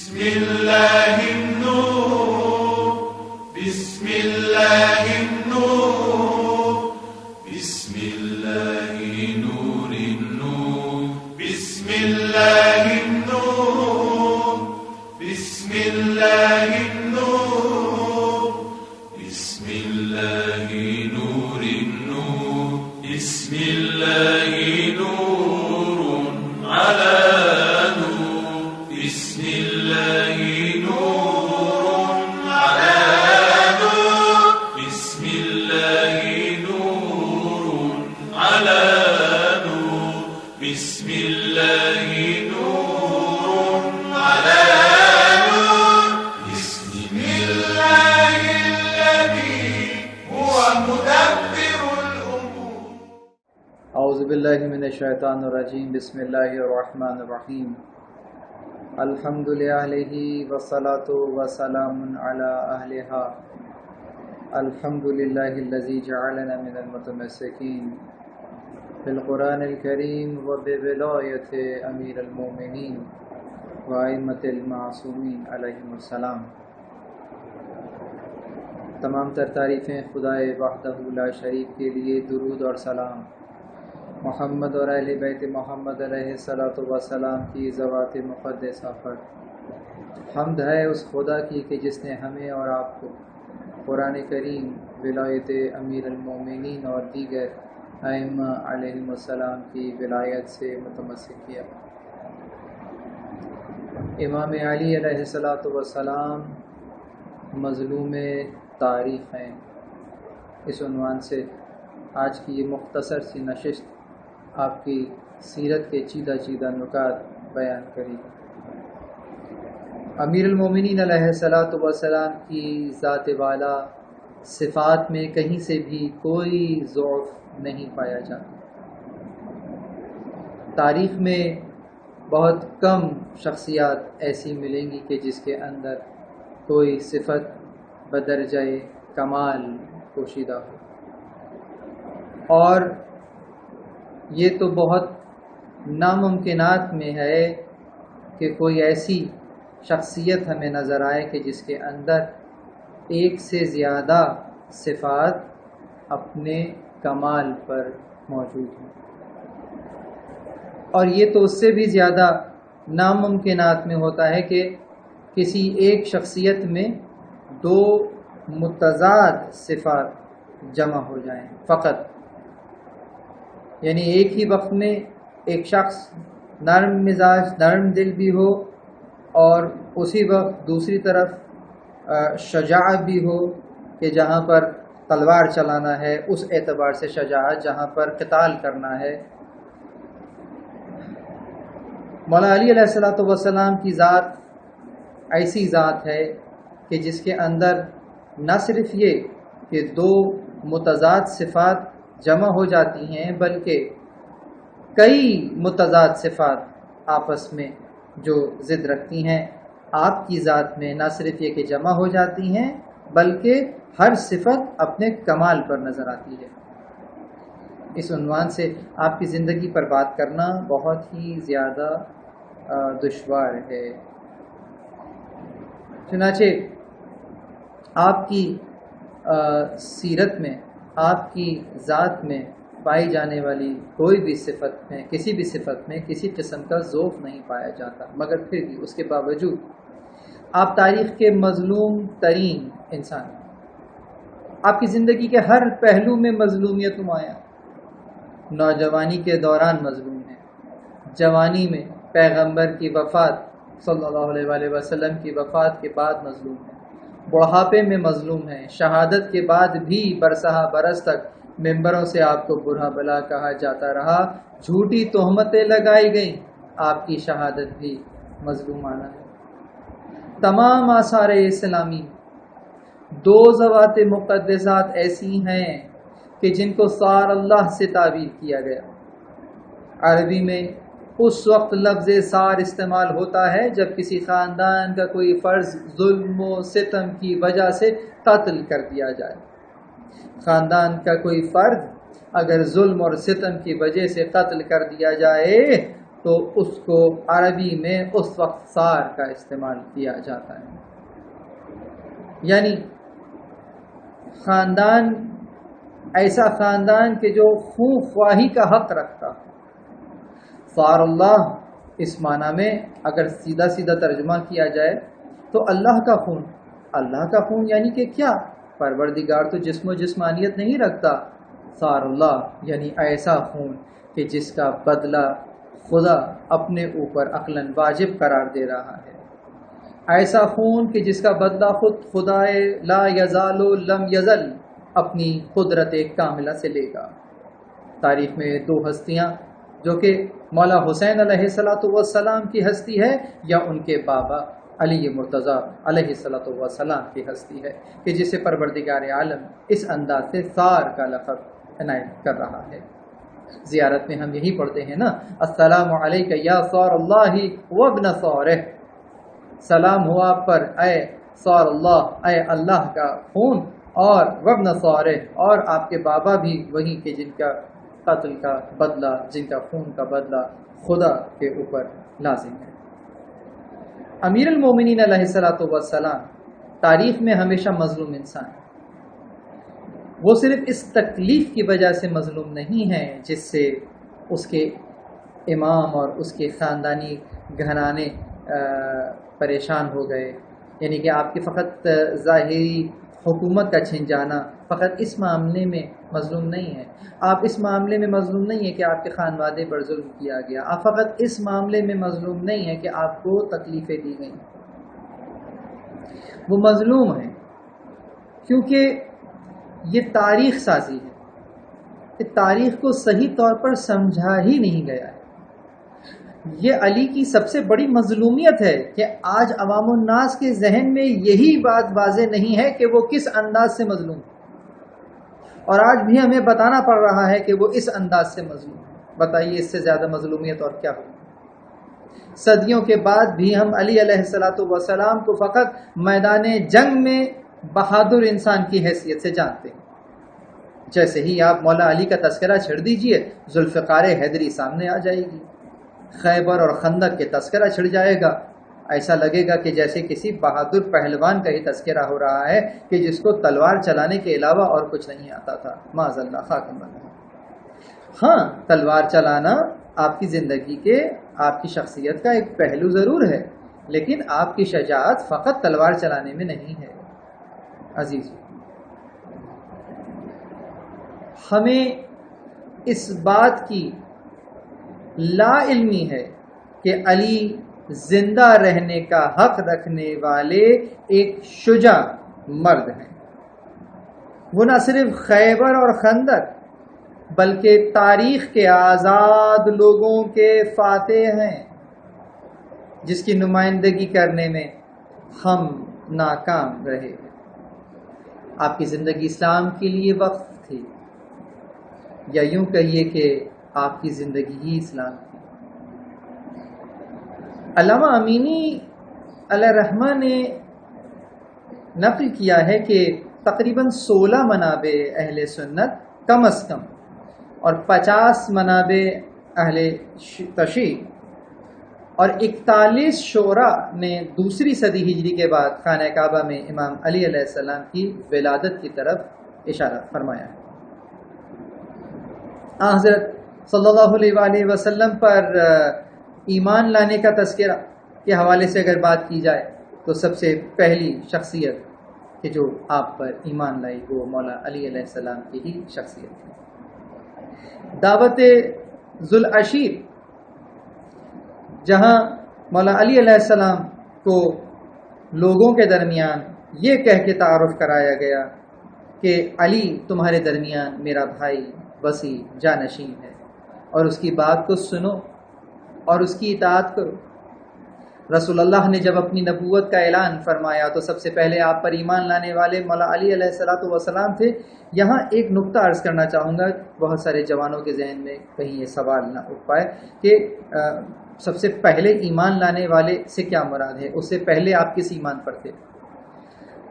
بسم الله النور بسم الله النور بسم الله نور النور بسم الله النور بسم الله النور بسم الله نور النور بسم الله نور على نور بسم الله نور على نور بسم الله نور على نور بسم الله نور على نور بسم الله الذي هو مدبر الأمور. اعوذ باللہ من الشیطان الرجیم. بسم اللہ الرحمن الرحیم. الحمد للہ والصلاة والسلام علی اہلہا. الحمد للہ الذی جعلنا من المتمسکین بالقرآن الکریم وبولایت امیر المومنین وائمۃ المعصومین علیہم السلام. تمام تر تعریفیں خدائے وحدہ لا شریک کے لیے. درود اور سلام محمد اور اہل بیت محمد علیہ الصلوۃ والسلام کی ذوات مقدسہ پر. حمد ہے اس خدا کی کہ جس نے ہمیں اور آپ کو قرآن کریم، ولایت امیر المومنین اور دیگر ائمہ علیہم السلام کی ولایت سے متمسک کیا. امام علی علیہ الصلوۃ والسلام مظلوم تاریخ ہیں. اس عنوان سے آج کی یہ مختصر سی نشست آپ کی سیرت کے چیدہ چیدہ نکات بیان کری. امیر المومنین علیہ الصلوۃ والسلام کی ذات والا صفات میں کہیں سے بھی کوئی ضعف نہیں پایا جاتا. تاریخ میں بہت کم شخصیات ایسی ملیں گی کہ جس کے اندر کوئی صفت بدرجہ کمال پوشیدہ ہو. اور یہ تو بہت ناممکنات میں ہے کہ کوئی ایسی شخصیت ہمیں نظر آئے کہ جس کے اندر ایک سے زیادہ صفات اپنے کمال پر موجود ہوں. اور یہ تو اس سے بھی زیادہ ناممکنات میں ہوتا ہے کہ کسی ایک شخصیت میں دو متضاد صفات جمع ہو جائیں فقط. یعنی ایک ہی وقت میں ایک شخص نرم مزاج، نرم دل بھی ہو، اور اسی وقت دوسری طرف شجاعت بھی ہو کہ جہاں پر تلوار چلانا ہے اس اعتبار سے شجاعت، جہاں پر قتال کرنا ہے. مولا علی علیہ الصلوۃ والسلام کی ذات ایسی ذات ہے کہ جس کے اندر نہ صرف یہ کہ دو متضاد صفات جمع ہو جاتی ہیں بلکہ کئی متضاد صفات آپس میں جو ضد رکھتی ہیں. آپ کی ذات میں نہ صرف یہ کہ جمع ہو جاتی ہیں بلکہ ہر صفت اپنے کمال پر نظر آتی ہے. اس عنوان سے آپ کی زندگی پر بات کرنا بہت ہی زیادہ دشوار ہے. چنانچہ آپ کی سیرت میں، آپ کی ذات میں پائی جانے والی کوئی بھی صفت میں، کسی بھی صفت میں کسی قسم کا ذوف نہیں پایا جاتا. مگر پھر بھی اس کے باوجود آپ تاریخ کے مظلوم ترین انسان، آپ کی زندگی کے ہر پہلو میں مظلومیت نمایاں. نوجوانی کے دوران مظلوم ہیں، جوانی میں پیغمبر کی وفات صلی اللہ علیہ وآلہ وسلم کی وفات کے بعد مظلوم ہیں، بڑھاپے میں مظلوم ہیں، شہادت کے بعد بھی برسہ برس تک ممبروں سے آپ کو برا بلا کہا جاتا رہا، جھوٹی تہمتیں لگائی گئیں. آپ کی شہادت بھی مظلومانہ ہے. تمام آثار اسلامی دو ذوات مقدسات ایسی ہیں کہ جن کو صار اللہ سے تعبیر کیا گیا. عربی میں اس وقت لفظ صار استعمال ہوتا ہے جب کسی خاندان کا کوئی فرد ظلم و ستم کی وجہ سے قتل کر دیا جائے. خاندان کا کوئی فرد اگر ظلم اور ستم کی وجہ سے قتل کر دیا جائے تو اس کو عربی میں اس وقت صار کا استعمال کیا جاتا ہے، یعنی خاندان، ایسا خاندان کہ جو خون خواہی کا حق رکھتا۔ صار اللہ اس معنی میں اگر سیدھا سیدھا ترجمہ کیا جائے تو اللہ کا خون، اللہ کا خون یعنی کہ کیا؟ پروردگار تو جسم و جسمانیت نہیں رکھتا، صار اللہ یعنی ایسا خون کہ جس کا بدلہ خدا اپنے اوپر عقلاً واجب قرار دے رہا ہے، ایسا خون کہ جس کا بدلہ خود خدا لا یزال لم یزل اپنی قدرت کاملہ سے لے گا۔ تاریخ میں دو ہستیاں جو کہ مولا حسین علیہ السلام کی ہستی ہے یا ان کے بابا علی مرتضیٰ علیہ السلام کی ہستی ہے کہ جسے پروردگار عالم اس انداز سے صار کا لقب عنایت کر رہا ہے۔ زیارت میں ہم یہی پڑھتے ہیں نا، السلام علیک یا صار اللہ وابن صارہ، سلام ہوا آپ پر اے صار اللہ، اے اللہ کا خون، اور وابن صارہ، اور آپ کے بابا بھی وہی کہ جن کا قتل کا بدلہ، جن کا خون کا بدلہ خدا کے اوپر لازم ہے۔ امیر المومنین علیہ السلام تاریخ میں ہمیشہ مظلوم انسان ہے۔ وہ صرف اس تکلیف کی وجہ سے مظلوم نہیں ہے جس سے اس کے امام اور اس کے خاندانی گھرانے پریشان ہو گئے، یعنی کہ آپ کی فقط ظاہری حکومت کا چھن جانا فقط اس معاملے میں مظلوم نہیں ہے، آپ اس معاملے میں مظلوم نہیں ہے کہ آپ کے خانوادے پر ظلم کیا گیا، آپ فقط اس معاملے میں مظلوم نہیں ہے کہ آپ کو تکلیفیں دی گئیں، وہ مظلوم ہیں کیونکہ یہ تاریخ سازی ہے، یہ تاریخ کو صحیح طور پر سمجھا ہی نہیں گیا ہے۔ یہ علی کی سب سے بڑی مظلومیت ہے کہ آج عوام الناس کے ذہن میں یہی بات واضح نہیں ہے کہ وہ کس انداز سے مظلوم ہے، اور آج بھی ہمیں بتانا پڑ رہا ہے کہ وہ اس انداز سے مظلوم ہے۔ بتائیے اس سے زیادہ مظلومیت اور کیا ہو؟ صدیوں کے بعد بھی ہم علی علیہ السلام کو فقط میدان جنگ میں بہادر انسان کی حیثیت سے جانتے ہیں۔ جیسے ہی آپ مولا علی کا تذکرہ چھڑ دیجئے، ذوالفقار حیدری سامنے آ جائے گی، خیبر اور خندق کے تذکرہ چھڑ جائے گا، ایسا لگے گا کہ جیسے کسی بہادر پہلوان کا ہی تذکرہ ہو رہا ہے کہ جس کو تلوار چلانے کے علاوہ اور کچھ نہیں آتا تھا، معاذ اللہ خاکم اللہ۔ ہاں، تلوار چلانا آپ کی زندگی کے، آپ کی شخصیت کا ایک پہلو ضرور ہے، لیکن آپ کی شجاعت فقط تلوار چلانے میں نہیں ہے۔ عزیز، ہمیں اس بات کی لا علمی ہے کہ علی زندہ رہنے کا حق رکھنے والے ایک شجاع مرد ہیں۔ وہ نہ صرف خیبر اور خندق بلکہ تاریخ کے آزاد لوگوں کے فاتح ہیں، جس کی نمائندگی کرنے میں ہم ناکام رہے۔ آپ کی زندگی اسلام کے لیے وقف تھی، یا یوں کہیے کہ آپ کی زندگی ہی اسلام کی۔ علامہ امینی علیہ الرحمہ نے نقل کیا ہے کہ تقریباً 16 منابع اہل سنت کم از کم اور 50 منابع اہل تشیع اور 41 شعراء نے دوسری صدی ہجری کے بعد خانہ کعبہ میں امام علی علیہ السلام کی ولادت کی طرف اشارہ فرمایا ہے۔ حضرت صلی اللہ علیہ وآلہ وسلم پر ایمان لانے کا تذکرہ کے حوالے سے اگر بات کی جائے تو سب سے پہلی شخصیت کہ جو آپ پر ایمان لائی وہ مولا علی علیہ السلام کی ہی شخصیت تھی۔ دعوت ذوالعشیر، جہاں مولا علی علیہ السلام کو لوگوں کے درمیان یہ کہہ کے تعارف کرایا گیا کہ علی تمہارے درمیان میرا بھائی وسیع جانشین ہے، اور اس کی بات کو سنو اور اس کی اطاعت کرو۔ رسول اللہ نے جب اپنی نبوت کا اعلان فرمایا تو سب سے پہلے آپ پر ایمان لانے والے مولا علی علیہ السلام تھے۔ یہاں ایک نقطہ عرض کرنا چاہوں گا، بہت سارے جوانوں کے ذہن میں کہیں یہ سوال نہ اٹھ پائے کہ سب سے پہلے ایمان لانے والے سے کیا مراد ہے، اس سے پہلے آپ کس ایمان پر تھے؟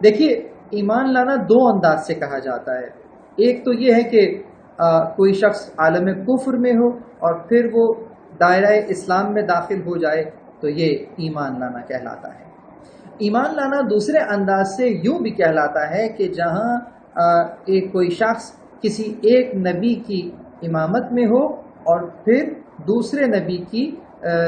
دیکھیے، ایمان لانا دو انداز سے کہا جاتا ہے۔ ایک تو یہ ہے کہ کوئی شخص عالم کفر میں ہو اور پھر وہ دائرہ اسلام میں داخل ہو جائے تو یہ ایمان لانا کہلاتا ہے۔ ایمان لانا دوسرے انداز سے یوں بھی کہلاتا ہے کہ جہاں ایک کوئی شخص کسی ایک نبی کی امامت میں ہو اور پھر دوسرے نبی کی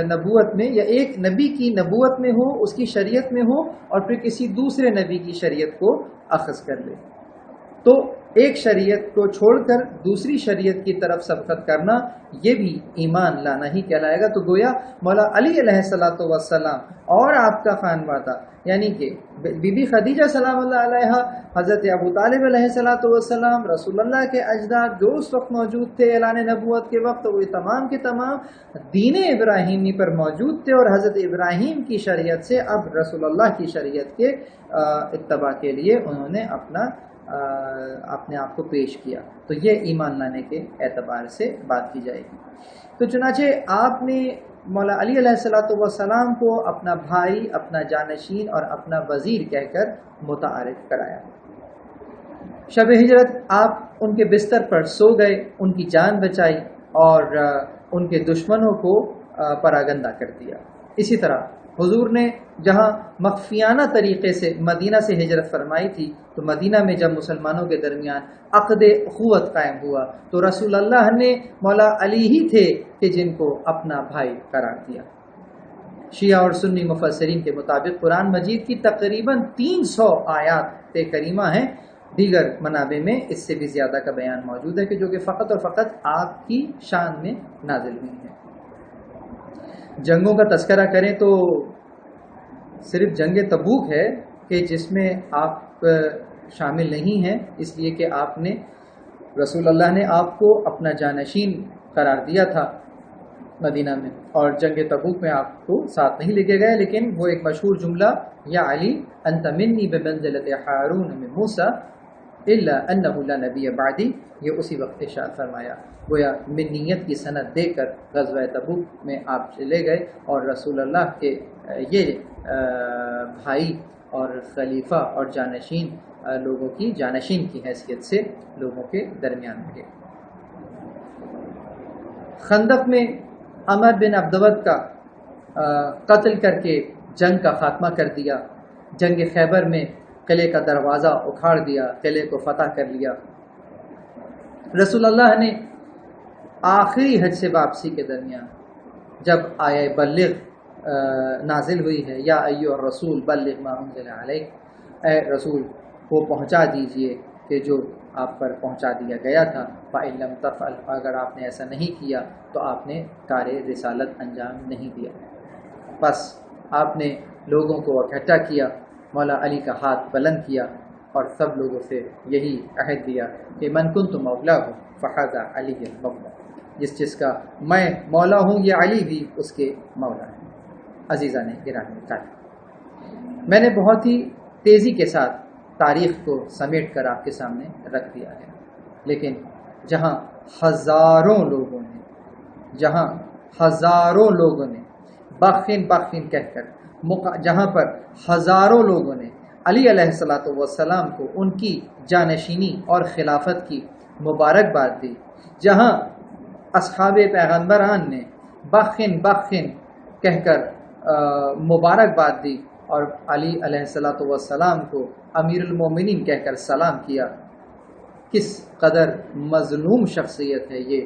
نبوت میں، یا ایک نبی کی نبوت میں ہو، اس کی شریعت میں ہو، اور پھر کسی دوسرے نبی کی شریعت کو اخذ کر لے، تو ایک شریعت کو چھوڑ کر دوسری شریعت کی طرف سبقت کرنا یہ بھی ایمان لانا ہی کہلائے گا۔ تو گویا مولا علی علیہ الصلوۃ والسلام اور آپ کا خانوادہ، یعنی کہ بی بی خدیجہ سلام اللہ علیہ، حضرت ابو طالب علیہ الصلوۃ والسلام، رسول اللہ کے اجداد جو اس وقت موجود تھے اعلان نبوت کے وقت، وہ تمام کے تمام دین ابراہیمی پر موجود تھے، اور حضرت ابراہیم کی شریعت سے اب رسول اللہ کی شریعت کے اتباع کے لیے انہوں نے اپنے آپ کو پیش کیا۔ تو یہ ایمان لانے کے اعتبار سے بات کی جائے گی۔ تو چنانچہ آپ نے مولا علی علیہ الصلوۃ والسلام کو اپنا بھائی، اپنا جانشین اور اپنا وزیر کہہ کر متعارف کرایا۔ شب ہجرت آپ ان کے بستر پر سو گئے، ان کی جان بچائی اور ان کے دشمنوں کو پراگندہ کر دیا۔ اسی طرح حضور نے جہاں مخفیانہ طریقے سے مدینہ سے ہجرت فرمائی تھی، تو مدینہ میں جب مسلمانوں کے درمیان عقد اخوت قائم ہوا تو رسول اللہ نے مولا علی ہی تھے کہ جن کو اپنا بھائی قرار دیا۔ شیعہ اور سنی مفسرین کے مطابق قرآن مجید کی تقریباً 300 آیات کریمہ ہیں، دیگر منابع میں اس سے بھی زیادہ کا بیان موجود ہے کہ جو کہ فقط اور فقط آپ کی شان میں نازل ہوئی ہیں۔ جنگوں کا تذکرہ کریں تو صرف جنگ تبوک ہے کہ جس میں آپ شامل نہیں ہیں، اس لیے کہ آپ نے رسول اللہ نے آپ کو اپنا جانشین قرار دیا تھا مدینہ میں، اور جنگ تبوک میں آپ کو ساتھ نہیں لے کے گئے، لیکن وہ ایک مشہور جملہ یا علی انت منی بمنزلۃ ہارون من موسیٰ الا انہ لا نبی بعدی، یہ اسی وقت ارشاد فرمایا۔ گویا منیت کی سند دے کر غزوہ تبوک میں آپ چلے گئے اور رسول اللہ کے یہ بھائی اور خلیفہ اور جانشین لوگوں کی جانشین کی حیثیت سے لوگوں کے درمیان رہے۔ خندق میں عمر بن عبدود کا قتل کر کے جنگ کا خاتمہ کر دیا۔ جنگ خیبر میں قلعے کا دروازہ اکھاڑ دیا، قلعے کو فتح کر لیا۔ رسول اللہ نے آخری حج سے واپسی کے درمیان جب آیہ بلغ نازل ہوئی ہے، یا ایھا الرسول بلغ ما انزل علیک، اے رسول وہ پہنچا دیجئے کہ جو آپ پر پہنچا دیا گیا تھا، فإن لم تفعل، اگر آپ نے ایسا نہیں کیا تو آپ نے کار رسالت انجام نہیں دیا۔ بس آپ نے لوگوں کو اکٹھا کیا، مولا علی کا ہاتھ بلند کیا اور سب لوگوں سے یہی عہد دیا کہ من کنت مولاہ فہذا علی المولا، جس کا میں مولا ہوں یہ علی بھی اس کے مولا ہے۔ عزیزان گرامی، میں نے بہت ہی تیزی کے ساتھ تاریخ کو سمیٹ کر آپ کے سامنے رکھ دیا ہے، لیکن جہاں ہزاروں لوگوں نے بخن کہہ کر، جہاں پر ہزاروں لوگوں نے علی علیہ الصلوۃ والسلام کو ان کی جانشینی اور خلافت کی مبارکباد دی، جہاں اصحاب پیغمبران نے بخن کہہ کر مبارکباد دی اور علی علیہ الصلوۃ والسلام کو امیر المومنین کہہ کر سلام کیا، کس قدر مظلوم شخصیت ہے یہ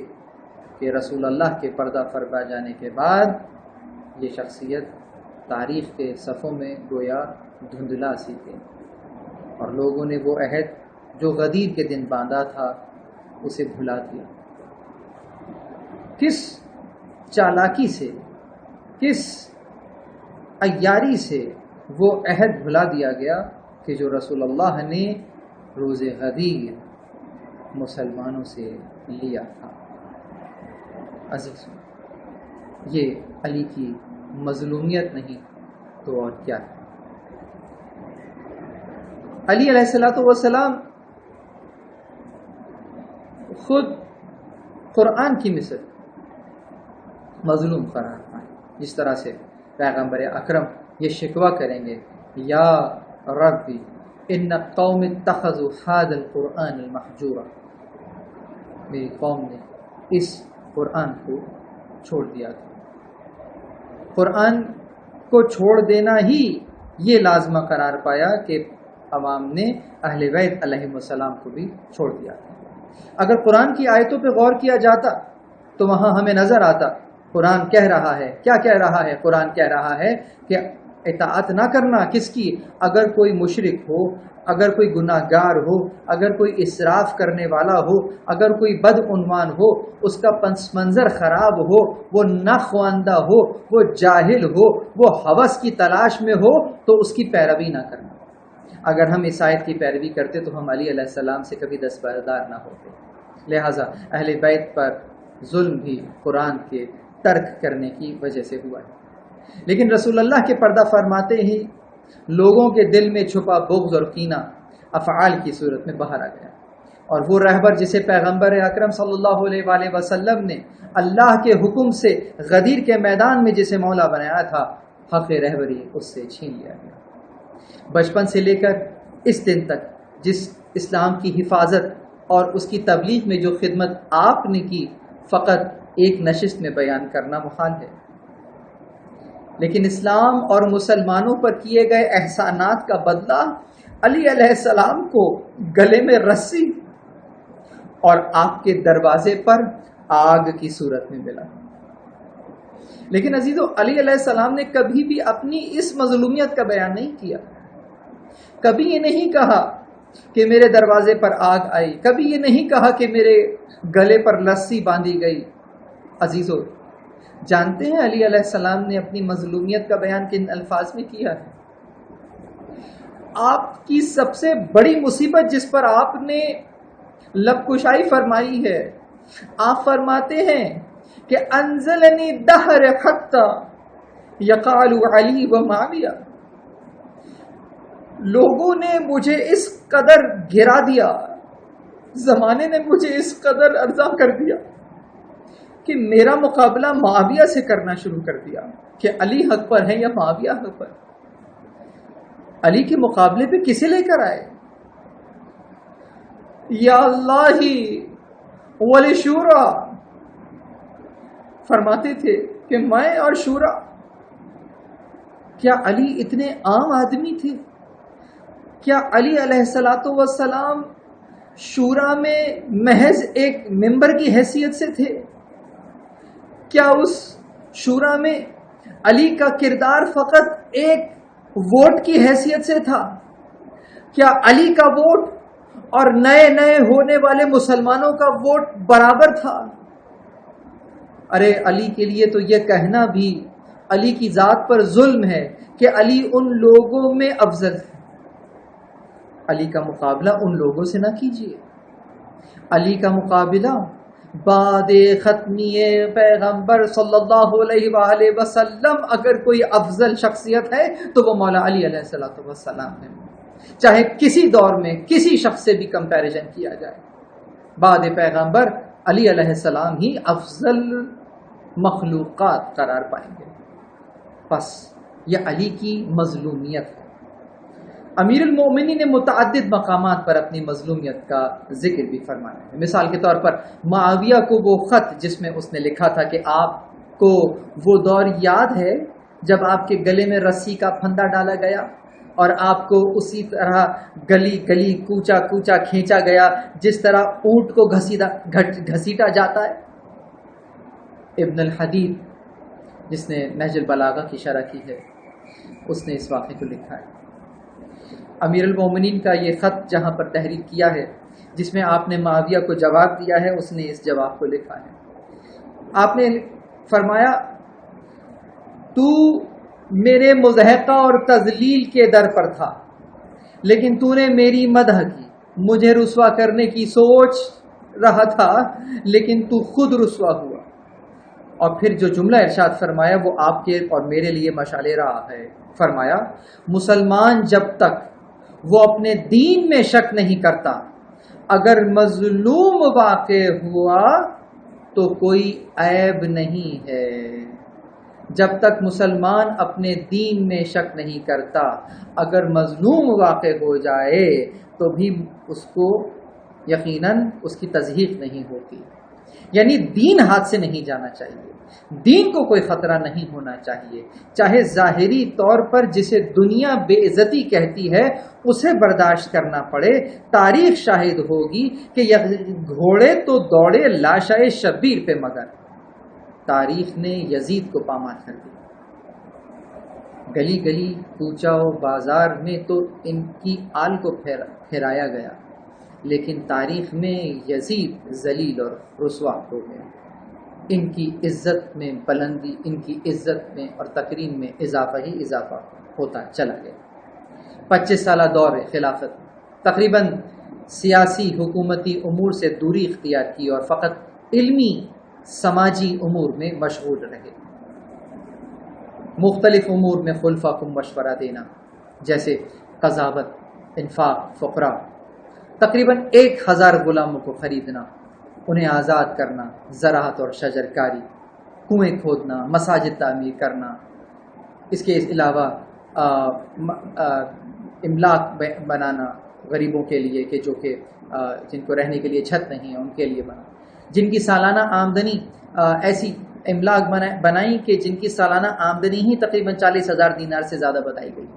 کہ رسول اللہ کے پردہ فرما جانے کے بعد یہ شخصیت تاریخ کے صفوں میں گویا دھندلا سی تھی، اور لوگوں نے وہ عہد جو غدیر کے دن باندھا تھا اسے بھلا دیا۔ کس چالاکی سے، کس عیاری سے وہ عہد بھلا دیا گیا کہ جو رسول اللہ نے روز غدیر مسلمانوں سے لیا تھا۔ عزیز، یہ علی کی مظلومیت نہیں تو اور کیا ہے۔ علی علیہ الصلوۃ والسلام خود قرآن کی مثل مظلوم قرار پائے، جس طرح سے پیغمبر اکرم یہ شکوہ کریں گے، یا ربی ان قوم اتخذوا هذا القرآن المحجورا، میری قوم نے اس قرآن کو چھوڑ دیا تھا۔ قرآن کو چھوڑ دینا ہی یہ لازمہ قرار پایا کہ عوام نے اہل بیت علیہم السلام کو بھی چھوڑ دیا تھا۔ اگر قرآن کی آیتوں پہ غور کیا جاتا تو وہاں ہمیں نظر آتا قرآن کہہ رہا ہے، کیا کہہ رہا ہے؟ قرآن کہہ رہا ہے کہ اطاعت نہ کرنا کس کی؟ اگر کوئی مشرک ہو، اگر کوئی گناہ گار ہو، اگر کوئی اسراف کرنے والا ہو، اگر کوئی بدعنوان ہو، اس کا پس منظر خراب ہو، وہ ناخواندہ ہو، وہ جاہل ہو، وہ ہوس کی تلاش میں ہو، تو اس کی پیروی نہ کرنا۔ اگر ہم اس آیت کی پیروی کرتے تو ہم علی علیہ السلام سے کبھی دستبردار نہ ہوتے۔ لہٰذا اہل بیت پر ظلم بھی قرآن کے ترک کرنے کی وجہ سے ہوا ہے۔ لیکن رسول اللہ کے پردہ فرماتے ہی لوگوں کے دل میں چھپا بغض اور کینہ افعال کی صورت میں باہر آ گیا، اور وہ رہبر جسے پیغمبر اکرم صلی اللہ علیہ وآلہ وسلم نے اللہ کے حکم سے غدیر کے میدان میں جسے مولا بنایا تھا، حق رہبری اس سے چھین لیا گیا۔ بچپن سے لے کر اس دن تک جس اسلام کی حفاظت اور اس کی تبلیغ میں جو خدمت آپ نے کی، فقط ایک نشست میں بیان کرنا محال ہے، لیکن اسلام اور مسلمانوں پر کیے گئے احسانات کا بدلہ علی علیہ السلام کو گلے میں رسی اور آپ کے دروازے پر آگ کی صورت میں ملا۔ لیکن عزیزو، علی علیہ السلام نے کبھی بھی اپنی اس مظلومیت کا بیان نہیں کیا، کبھی یہ نہیں کہا کہ میرے دروازے پر آگ آئی، کبھی یہ نہیں کہا کہ میرے گلے پر رسی باندھی گئی۔ عزیزو، جانتے ہیں علی علیہ السلام نے اپنی مظلومیت کا بیان کن الفاظ میں کیا ہے؟ آپ کی سب سے بڑی مصیبت جس پر آپ نے لب کشائی فرمائی ہے، آپ فرماتے ہیں کہ انزلنی دہر حتی یقال علی و معاویہ، لوگوں نے مجھے اس قدر گرا دیا، زمانے نے مجھے اس قدر ارزاں کر دیا کہ میرا مقابلہ معاویہ سے کرنا شروع کر دیا کہ علی حق پر ہے یا معاویہ حق پر۔ علی کے مقابلے پہ کسے لے کر آئے؟ یا اللہ ولی شورا، فرماتے تھے کہ میں اور شورا۔ کیا علی اتنے عام آدمی تھے؟ کیا علی علیہ السلام شورا میں محض ایک ممبر کی حیثیت سے تھے؟ کیا اس شورا میں علی کا کردار فقط ایک ووٹ کی حیثیت سے تھا؟ کیا علی کا ووٹ اور نئے نئے ہونے والے مسلمانوں کا ووٹ برابر تھا؟ ارے علی کے لیے تو یہ کہنا بھی علی کی ذات پر ظلم ہے کہ علی ان لوگوں میں افضل ہے۔ علی کا مقابلہ ان لوگوں سے نہ کیجیے۔ علی کا مقابلہ بعد ختمی پیغمبر صلی اللہ علیہ وآلہ وسلم اگر کوئی افضل شخصیت ہے تو وہ مولا علی علیہ السلام ہے، چاہے کسی دور میں کسی شخص سے بھی کمپیریزن کیا جائے، بعد پیغمبر علی علیہ السلام ہی افضل مخلوقات قرار پائیں گے۔ بس یہ علی کی مظلومیت ہے۔ امیر المومنین نے متعدد مقامات پر اپنی مظلومیت کا ذکر بھی فرمایا ہے۔ مثال کے طور پر معاویہ کو وہ خط جس میں اس نے لکھا تھا کہ آپ کو وہ دور یاد ہے جب آپ کے گلے میں رسی کا پھندا ڈالا گیا اور آپ کو اسی طرح گلی گلی کوچا کوچا کھینچا گیا جس طرح اونٹ کو گھسیٹا جاتا ہے۔ ابن الحدید جس نے نہج البلاغہ کی شرح کی ہے، اس نے اس واقعے کو لکھا ہے۔ امیر المومنین کا یہ خط جہاں پر تحریر کیا ہے، جس میں آپ نے معاویہ کو جواب دیا ہے، اس نے اس جواب کو لکھا ہے۔ آپ نے فرمایا، تو میرے مضحکہ اور تذلیل کے در پر تھا، لیکن تو نے میری مدح کی، مجھے رسوا کرنے کی سوچ رہا تھا لیکن تو خود رسوا ہوا۔ اور پھر جو جملہ ارشاد فرمایا وہ آپ کے اور میرے لیے مشعل راہ ہے۔ فرمایا، مسلمان جب تک وہ اپنے دین میں شک نہیں کرتا، اگر مظلوم واقع ہوا تو کوئی عیب نہیں ہے۔ جب تک مسلمان اپنے دین میں شک نہیں کرتا، اگر مظلوم واقع ہو جائے تو بھی اس کو یقیناً اس کی تصحیح نہیں ہوتی۔ یعنی دین ہاتھ سے نہیں جانا چاہیے، دین کو کوئی خطرہ نہیں ہونا چاہیے، چاہے ظاہری طور پر جسے دنیا بے عزتی کہتی ہے اسے برداشت کرنا پڑے۔ تاریخ شاہد ہوگی کہ گھوڑے تو دوڑے لاشائے شبیر پہ، مگر تاریخ نے یزید کو پامال کر دیا۔ گلی گلی کوچہ و بازار میں تو ان کی آل کو پھیرایا گیا، لیکن تاریخ میں یزید ذلیل اور رسوا ہو گیا۔ ان کی عزت میں بلندی، ان کی عزت میں اور تکریم میں اضافہ ہی اضافہ ہوتا چلا گیا۔ 25 سالہ دور خلافت تقریباً سیاسی حکومتی امور سے دوری اختیار کی اور فقط علمی سماجی امور میں مشغول رہے۔ مختلف امور میں خلفاء کو مشورہ دینا، جیسے قضاوت، انفاق، فقراء، تقریباً 1000 غلاموں کو خریدنا، انہیں آزاد کرنا، زراعت اور شجرکاری، کنویں کھودنا، مساجد تعمیر کرنا، اس کے علاوہ املاک بنانا غریبوں کے لیے کہ جو کہ جن کو رہنے کے لیے چھت نہیں ہے ان کے لیے بنا، جن کی سالانہ آمدنی ایسی املاک بنائی کہ جن کی سالانہ آمدنی ہی تقریباً 40,000 دینار سے زیادہ بتائی گئی۔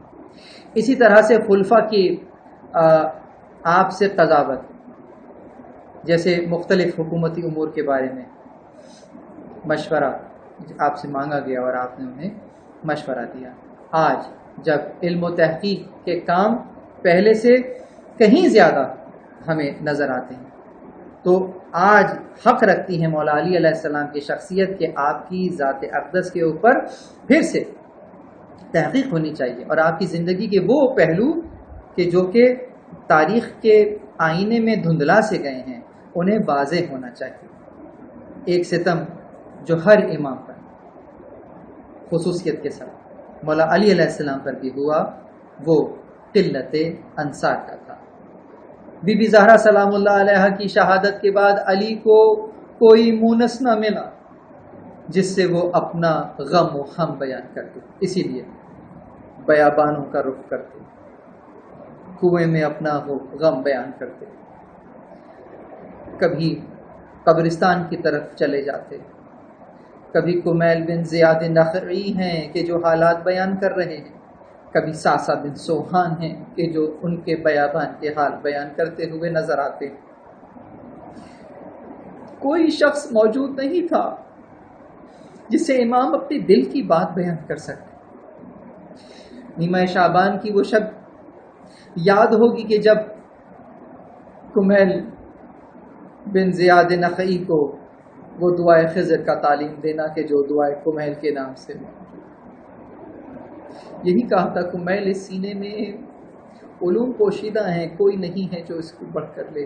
اسی طرح سے خلفاء کی آپ سے قضاوت، جیسے مختلف حکومتی امور کے بارے میں مشورہ آپ سے مانگا گیا اور آپ نے انہیں مشورہ دیا۔ آج جب علم و تحقیق کے کام پہلے سے کہیں زیادہ ہمیں نظر آتے ہیں، تو آج حق رکھتی ہے مولا علی علیہ السلام کی شخصیت کہ آپ کی ذات اقدس کے اوپر پھر سے تحقیق ہونی چاہیے، اور آپ کی زندگی کے وہ پہلو کہ جو کہ تاریخ کے آئینے میں دھندلا سے گئے ہیں انہیں واضح ہونا چاہیے۔ ایک ستم جو ہر امام پر خصوصیت کے ساتھ مولا علی علیہ السلام پر بھی ہوا وہ قلت انصار کا تھا۔ بی بی زہرا سلام اللہ علیہ کی شہادت کے بعد علی کو کوئی مونس نہ ملا جس سے وہ اپنا غم و غم بیان کرتے، اسی لیے بیابانوں کا رخ کرتے، کنویں میں اپنا وہ غم بیان کرتے، کبھی قبرستان کی طرف چلے جاتے، کبھی کمیل بن زیاد نخعی ہیں کہ جو حالات بیان کر رہے ہیں، کبھی ساسا بن سوہان ہیں کہ جو ان کے بیابان کے حال بیان کرتے ہوئے نظر آتے۔ کوئی شخص موجود نہیں تھا جس سے امام اپنے دل کی بات بیان کر سکتے۔ نیمہ شعبان کی وہ شب یاد ہوگی کہ جب کمیل بن زیاد نخعی کو وہ دعائے خضر کا تعلیم دینا کہ جو دعائے کمیل کے نام سے یہی کہا تھا، کمیل اس سینے میں علوم پوشیدہ ہیں، کوئی نہیں ہے جو اس کو بڑھ کر لے۔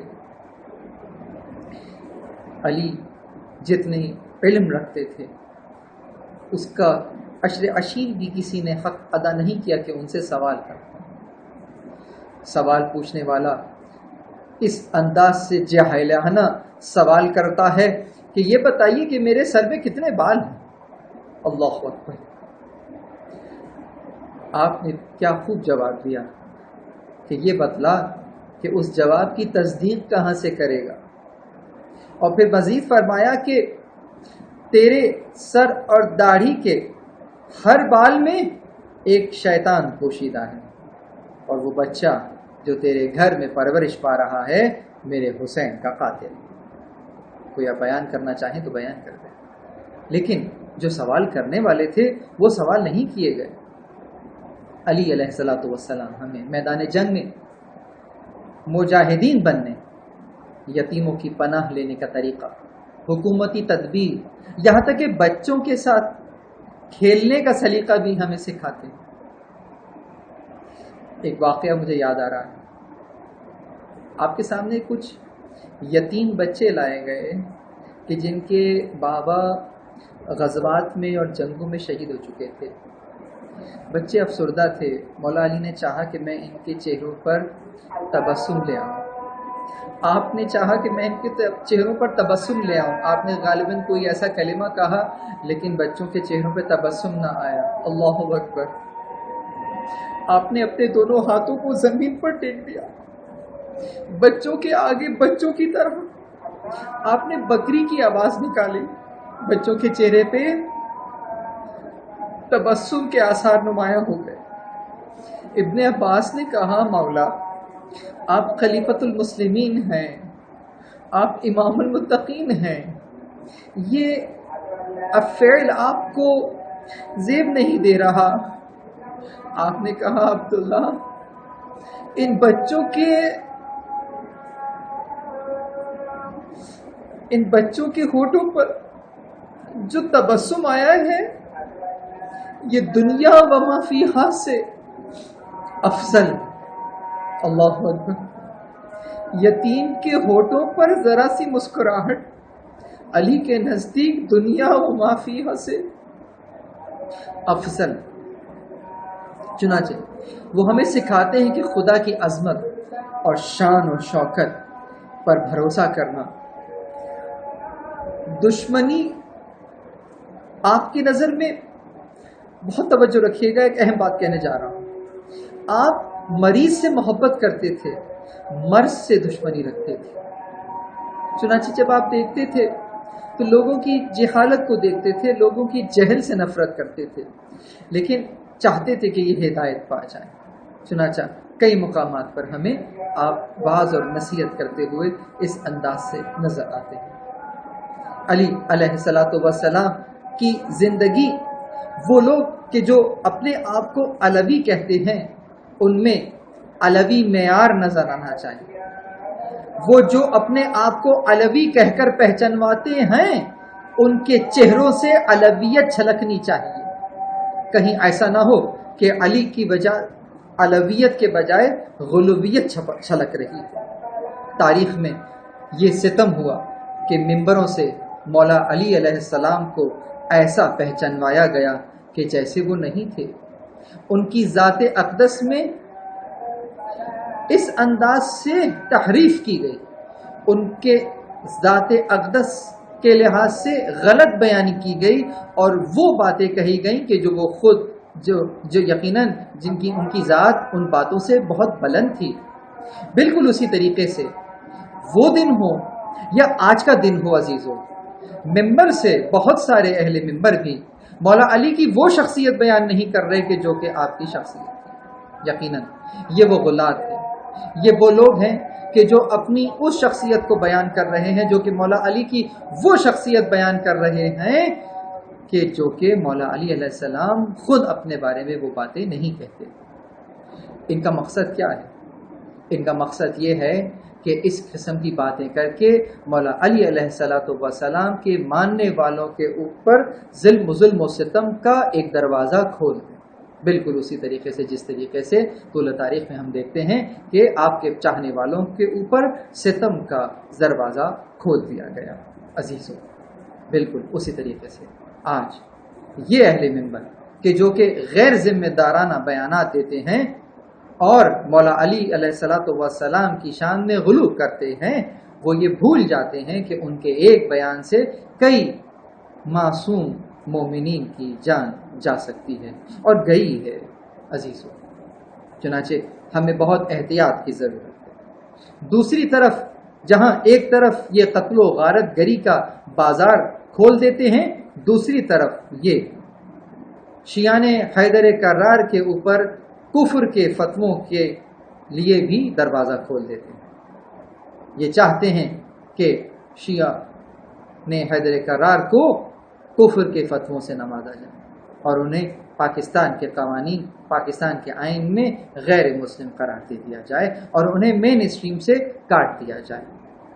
علی جتنے علم رکھتے تھے اس کا عشر عشیر بھی کسی نے حق ادا نہیں کیا کہ ان سے سوال کرتا۔ سوال پوچھنے والا اس انداز سے جاہلانہ سوال کرتا ہے کہ یہ بتائیے کہ میرے سر میں کتنے بال ہیں۔ اللہ اکبر! آپ نے کیا خوب جواب دیا کہ یہ بتلا کہ اس جواب کی تصدیق کہاں سے کرے گا، اور پھر مزید فرمایا کہ تیرے سر اور داڑھی کے ہر بال میں ایک شیطان پوشیدہ ہے، اور وہ بچہ جو تیرے گھر میں پرورش پا رہا ہے میرے حسین کا قاتل۔ کوئی آپ بیان کرنا چاہیں تو بیان کر دیں، لیکن جو سوال کرنے والے تھے وہ سوال نہیں کیے گئے۔ علی علیہ الصلوۃ والسلام ہمیں میدان جنگ میں مجاہدین بننے، یتیموں کی پناہ لینے کا طریقہ، حکومتی تدبیر، یہاں تک کہ بچوں کے ساتھ کھیلنے کا سلیقہ بھی ہمیں سکھاتے ہیں۔ ایک واقعہ مجھے یاد آ رہا ہے، آپ کے سامنے کچھ یتیم بچے لائے گئے کہ جن کے بابا غزوات میں اور جنگوں میں شہید ہو چکے تھے۔ بچے افسردہ تھے، مولا علی نے چاہا کہ میں ان کے چہروں پر تبسم لے آؤں۔ آپ نے چاہا کہ میں ان کے چہروں پر تبسم لے آؤں، آپ نے غالباً کوئی ایسا کلمہ کہا لیکن بچوں کے چہروں پہ تبسم نہ آیا۔ اللہ اکبر! آپ نے اپنے دونوں ہاتھوں کو زمین پر ٹیک دیا، بچوں کے آگے بچوں کی طرف آپ نے بکری کی آواز نکالی، بچوں کے چہرے پہ تبسم کے آثار نمایاں ہو گئے۔ ابن عباس نے کہا مولا آپ خلیفۃ المسلمین ہیں، آپ امام المتقین ہیں، یہ فعل آپ کو زیب نہیں دے رہا۔ آپ نے کہا عبداللہ ان بچوں کے ہونٹوں پر جو تبسم آیا ہے یہ دنیا و ما فیہا سے افضل۔ اللہ اکبر۔ یتیم کے ہونٹوں پر ذرا سی مسکراہٹ علی کے نزدیک دنیا و ما فیہا سے افضل۔ چنانچہ وہ ہمیں سکھاتے ہیں کہ خدا کی عظمت اور شان و شوکت پر بھروسہ کرنا۔ دشمنی آپ کی نظر میں بہت توجہ رکھیے گا، ایک اہم بات کہنے جا رہا ہوں۔ آپ مریض سے محبت کرتے تھے، مرض سے دشمنی رکھتے تھے۔ چنانچہ جب آپ دیکھتے تھے تو لوگوں کی جہالت کو دیکھتے تھے، لوگوں کی جہل سے نفرت کرتے تھے، لیکن چاہتے تھے کہ یہ ہدایت پا جائیں۔ چنانچہ کئی مقامات پر ہمیں آپ واعظ اور نصیحت کرتے ہوئے اس انداز سے نظر آتے ہیں۔ علی علیہ الصلوۃ والسلام کی زندگی، وہ لوگ کہ جو اپنے آپ کو علوی کہتے ہیں ان میں علوی معیار نظر آنا چاہیے۔ وہ جو اپنے آپ کو علوی کہہ کر پہچانواتے ہیں ان کے چہروں سے علویت چھلکنی چاہیے۔ کہیں ایسا نہ ہو کہ علی کی وجہ علویت کے بجائے غلویت چھلک رہی ہے۔ تاریخ میں یہ ستم ہوا کہ ممبروں سے مولا علی علیہ السلام کو ایسا پہچانوایا گیا کہ جیسے وہ نہیں تھے۔ ان کی ذات اقدس میں اس انداز سے تحریف کی گئی، ان کے ذات اقدس کے لحاظ سے غلط بیانی کی گئی، اور وہ باتیں کہی گئیں کہ جو وہ خود جو یقیناً ان کی ذات ان باتوں سے بہت بلند تھی۔ بالکل اسی طریقے سے وہ دن ہو یا آج کا دن ہو عزیزوں، ممبر سے بہت سارے اہل ممبر بھی مولا علی کی وہ شخصیت بیان نہیں کر رہے کہ جو کہ آپ کی شخصیت ہے۔ یقیناً یہ وہ غلات ہیں، یہ وہ لوگ ہیں کہ جو اپنی اس شخصیت کو بیان کر رہے ہیں جو کہ مولا علی کی وہ شخصیت بیان کر رہے ہیں کہ جو کہ مولا علی علیہ السلام خود اپنے بارے میں وہ باتیں نہیں کہتے۔ ان کا مقصد کیا ہے؟ ان کا مقصد یہ ہے کہ اس قسم کی باتیں کر کے مولا علی علیہ السلام کے ماننے والوں کے اوپر ظلم و ستم کا ایک دروازہ کھول دیں۔ بالکل اسی طریقے سے جس طریقے سے طول تاریخ میں ہم دیکھتے ہیں کہ آپ کے چاہنے والوں کے اوپر ستم کا دروازہ کھول دیا گیا۔ عزیزوں، بالکل اسی طریقے سے آج یہ اہل منبر کہ جو کہ غیر ذمہ دارانہ بیانات دیتے ہیں اور مولا علی علیہ السلام کی شان میں غلو کرتے ہیں، وہ یہ بھول جاتے ہیں کہ ان کے ایک بیان سے کئی معصوم مومنین کی جان جا سکتی ہے اور گئی ہے۔ عزیزوں، چنانچہ ہمیں بہت احتیاط کی ضرورت ہے۔ دوسری طرف جہاں ایک طرف یہ قتل و غارت گری کا بازار کھول دیتے ہیں، دوسری طرف یہ شیعان حیدر کرار کے اوپر کفر کے فتووں کے لیے بھی دروازہ کھول دیتے ہیں۔ یہ چاہتے ہیں کہ شیعہ نے حیدر کرار کو کفر کے فتووں سے نوازا جائے اور انہیں پاکستان کے قوانین، پاکستان کے آئین میں غیر مسلم قرار دے دیا جائے اور انہیں مین اسٹریم سے کاٹ دیا جائے۔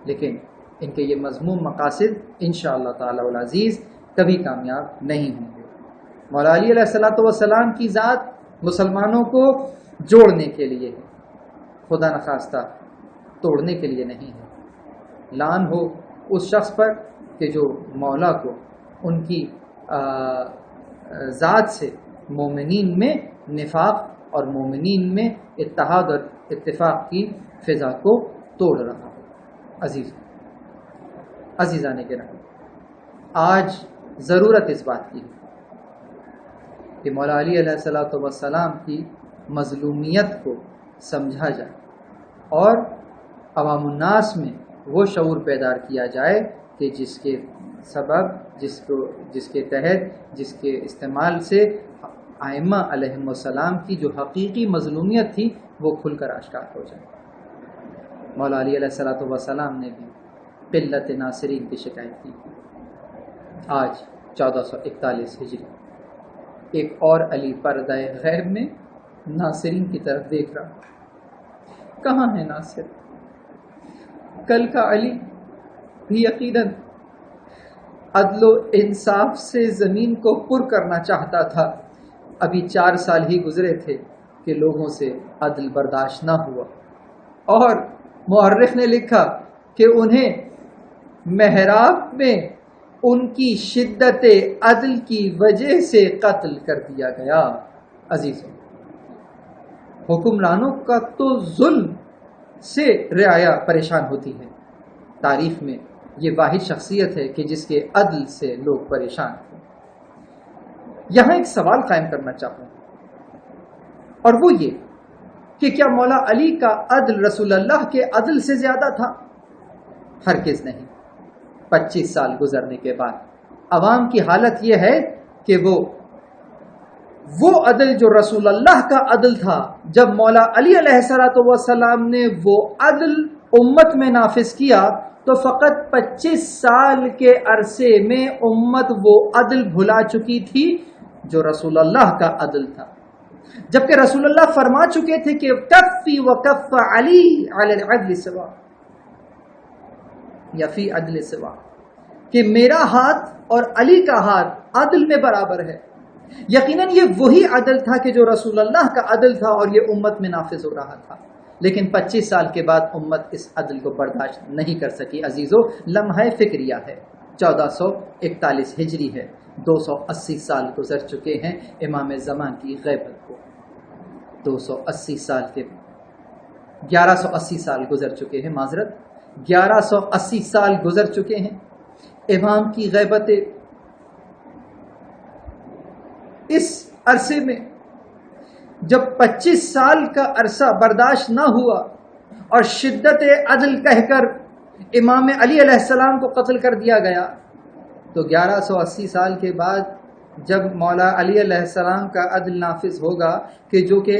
لیکن ان کے یہ مذموم مقاصد انشاءاللہ تعالی العزیز کبھی کامیاب نہیں ہوں گے۔ مولا علی علیہ السلام کی ذات مسلمانوں کو جوڑنے کے لیے ہے، خدا نخواستہ توڑنے کے لیے نہیں ہے۔ لعن ہو اس شخص پر کہ جو مولا کو ان کی ذات سے مومنین میں نفاق اور مومنین میں اتحاد اور اتفاق کی فضا کو توڑ رہا ہو۔ عزیزان کرام، آج ضرورت اس بات کی ہے کہ مولا علی علیہ السلام کی مظلومیت کو سمجھا جائے اور عوام الناس میں وہ شعور بیدار کیا جائے کہ جس کے سبب جس کے تحت جس کے استعمال سے ائمہ علیہم السلام کی جو حقیقی مظلومیت تھی وہ کھل کر آشکار ہو جائے۔ مولا علی علیہ السلام نے بھی قلت ناصرین کی شکایت کی۔ آج 1441 ہجری ایک اور علی پردہ غیب میں ناصرین کی طرف دیکھ رہا۔ کہاں ہے ناصر؟ کل کا علی بھی یقیناً عدل و انصاف سے زمین کو پر کرنا چاہتا تھا۔ ابھی 4 سال ہی گزرے تھے کہ لوگوں سے عدل برداشت نہ ہوا، اور مورخ نے لکھا کہ انہیں محراب میں ان کی شدت عدل کی وجہ سے قتل کر دیا گیا۔ عزیزوں، حکمرانوں کا تو ظلم سے رعایا پریشان ہوتی ہے۔ تاریخ میں یہ واحد شخصیت ہے کہ جس کے عدل سے لوگ پریشان ہیں۔ یہاں ایک سوال قائم کرنا چاہوں، اور وہ یہ کہ کیا مولا علی کا عدل رسول اللہ کے عدل سے زیادہ تھا؟ ہرگز نہیں۔ 25 سال گزرنے کے بعد عوام کی حالت یہ ہے کہ وہ عدل جو رسول اللہ کا عدل تھا، جب مولا علی علیہ السلام نے وہ عدل امت میں نافذ کیا تو فقط 25 سال کے عرصے میں امت وہ عدل بھلا چکی تھی جو رسول اللہ کا عدل تھا، جبکہ رسول اللہ فرما چکے تھے کہ کفی و کف علی علی العدل سوا، یا فی عدل سوا، کہ میرا ہاتھ اور علی کا ہاتھ عدل میں برابر ہے۔ یقیناً یہ وہی عدل تھا کہ جو رسول اللہ کا عدل تھا اور یہ امت میں نافذ ہو رہا تھا، لیکن 25 سال کے بعد امت اس عدل کو برداشت نہیں کر سکی۔ عزیزو، لمحہ فکریہ ہے، 1441 ہجری ہے، 280 سال گزر چکے ہیں امام زمان کی غیبت کو۔ 280 سال کے 1180 سال گزر چکے ہیں، معذرت 1180 سال گزر چکے ہیں امام کی غیبت۔ اس عرصے میں جب 25 سال کا عرصہ برداشت نہ ہوا اور شدت عدل کہہ کر امام علی علیہ السلام کو قتل کر دیا گیا، تو 1180 سال کے بعد جب مولا علی علیہ السلام کا عدل نافذ ہوگا، کہ جو کہ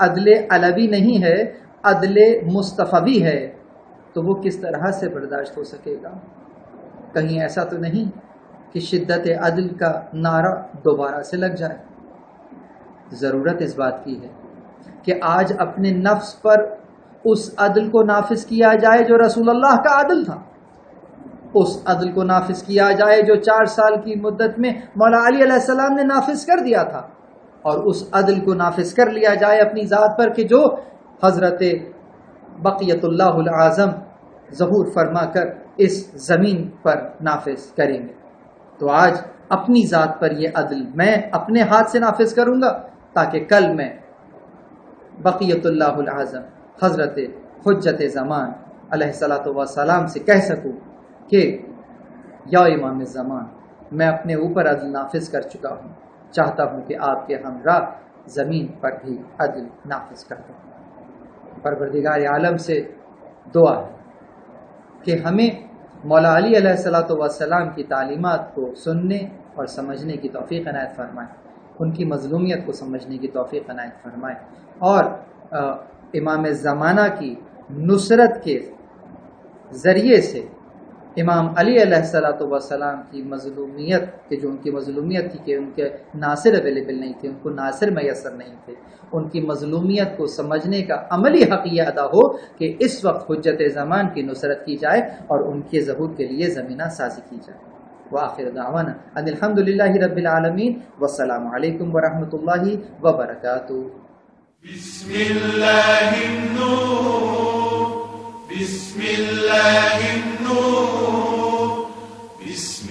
عدل علوی نہیں ہے، عدل مصطفی ہے، تو وہ کس طرح سے برداشت ہو سکے گا؟ کہیں ایسا تو نہیں کہ شدت عدل کا نعرہ دوبارہ سے لگ جائے؟ ضرورت اس بات کی ہے کہ آج اپنے نفس پر اس عدل کو نافذ کیا جائے جو رسول اللہ کا عدل تھا، اس عدل کو نافذ کیا جائے جو 4 سال کی مدت میں مولا علی علیہ السلام نے نافذ کر دیا تھا، اور اس عدل کو نافذ کر لیا جائے اپنی ذات پر کہ جو حضرت بقیت اللہ العظم ظہور فرما کر اس زمین پر نافذ کریں گے۔ تو آج اپنی ذات پر یہ عدل میں اپنے ہاتھ سے نافذ کروں گا، تاکہ کل میں بقیت اللہ العظم حضرت حجت زمان علیہ السلام سے کہہ سکوں کہ یا امام زمان، میں اپنے اوپر عدل نافذ کر چکا ہوں، چاہتا ہوں کہ آپ کے ہمراہ زمین پر بھی عدل نافذ کر دوں۔ پروردگار عالم سے دعا ہے کہ ہمیں مولا علی علیہ السلام کی تعلیمات کو سننے اور سمجھنے کی توفیق عنایت فرمائے، ان کی مظلومیت کو سمجھنے کی توفیق عنایت فرمائے، اور امام زمانہ کی نصرت کے ذریعے سے امام علی علیہ السلام کی مظلومیت، کہ جو ان کی مظلومیت تھی کہ ان کے ناصر اویلیبل نہیں تھے، ان کو ناصر میسر نہیں تھے، ان کی مظلومیت کو سمجھنے کا عملی حق یہ ادا ہو کہ اس وقت حجت زمان کی نصرت کی جائے اور ان کے ظہور کے لیے زمینہ سازی کی جائے۔ وآخر دعوانا ان الحمدللہ رب العالمین، والسلام علیکم ورحمۃ اللہ وبرکاتہ۔ بسم اللہ النور، بسم اللہ النور، بسم